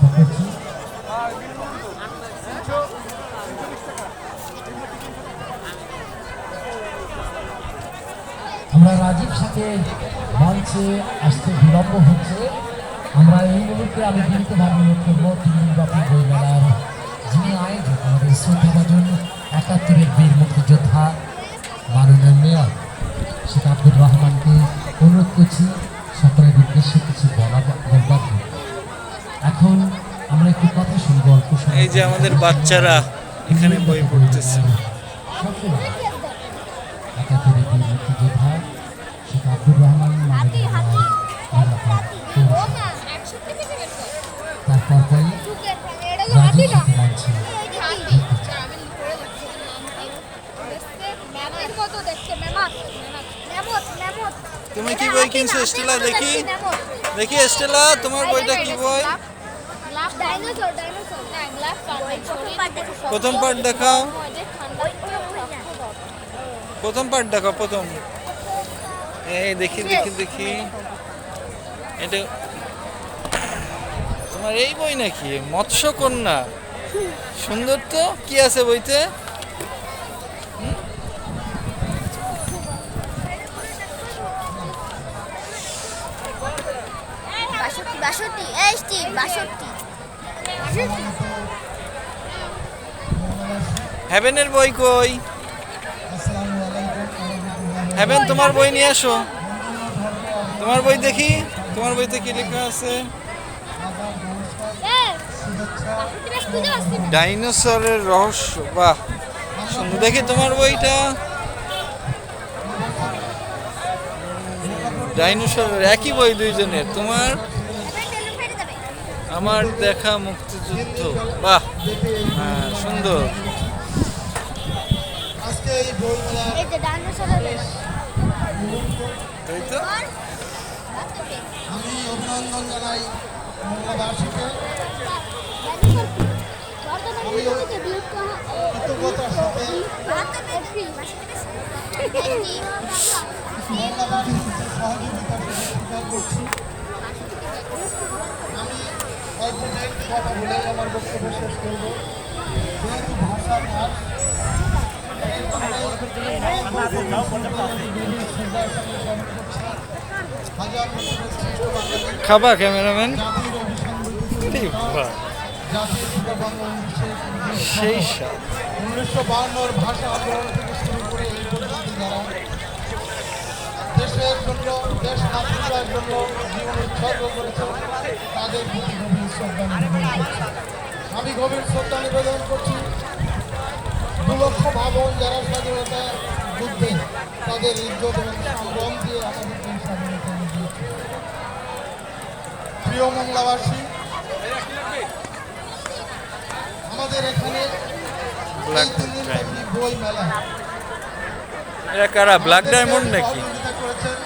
লক্ষ্য করছি। আমরা রাজীব সাথে মঞ্চে আসতে বিলম্ব হচ্ছে। আমরা এই মুহূর্তে আমি বিনীতভাবে অনুরোধ করবো দিনব্যাপী বইমেলার যিনি আয়োজক আমাদের শ্রদ্ধাভাজন ৭১-এর বীর মুক্তিযোদ্ধা মাননীয় মেয়র শেখ আব্দুর রহমানকে অনুরোধ করছি সকলের উদ্দেশ্যে কিছু বলবার জন্য। এখন আমরা একটু কথা শুনবো। অল্প সময় এই যে আমাদের বাচ্চারা এখানে বই পড়তেছে। ৭১-এর বীর মুক্তিযোদ্ধা শেখ আব্দুর রহমান মাননীয় মেয়র তারপর পরে রাজীব সাথে মঞ্চে তুমি কি বই কিনছো স্টেলা? দেখি দেখি স্টেলা, তোমার বইটা কি বই? প্রথম পার্ট দেখাও, প্রথম পার্ট দেখাও, প্রথম। এই দেখি দেখি দেখি, এটা তোমার এই বই নাকি? মৎস্যকন্যা, সুন্দর তো। কি আছে বইতে? হেভেনের বই কই? হেভেন, তোমার বই নিয়ে আসো। তোমার বই দেখি, তোমার বইতে কি লেখা আছে? ডাইনোসরের রহস্য, বাহ সুন্দর। দেখি তোমার বইটা। ডাইনোসরের একই বই দুইজনের, তোমার আমার দেখা মুক্তিযুদ্ধ, বাহ হ্যাঁ সুন্দর। তাই তো। আমি অভিনন্দন জানাই বাংলাবাসীকে। কৃতজ্ঞতার সাথে বাংলাবাসীর সহযোগিতা স্বীকার করছি। আমি অল্প একটি কথা বলে আমার বক্তব্য শেষ করব। যেহেতু ভাষা ভাষ খাবা ক্যামেরাম্যান? সেই 1952 ভাষা আন্দোলন থেকে শুরু করে এই পর্যন্ত যারা দেশের জন্য, দেশ মাতৃকার জন্য জীবন উৎসর্গ করেছে তাদের প্রতি গভীর শ্রদ্ধা নিবেদন করছি। আমি গভীর শ্রদ্ধা নিবেদন করছি 2 লক্ষ ভাবন যারা স্বাধীনতা যুদ্ধে তাদের ইজ্জত এবং সংগ্রাম দিয়ে আমাদেরকে স্বাধীনতা দিয়েছে। প্রিয় মংলাবাসী, আমাদের এখানে বই মেলা এরা কারা? ব্ল্যাক ডায়মন্ড নাকি? সহযোগিতা করেছেন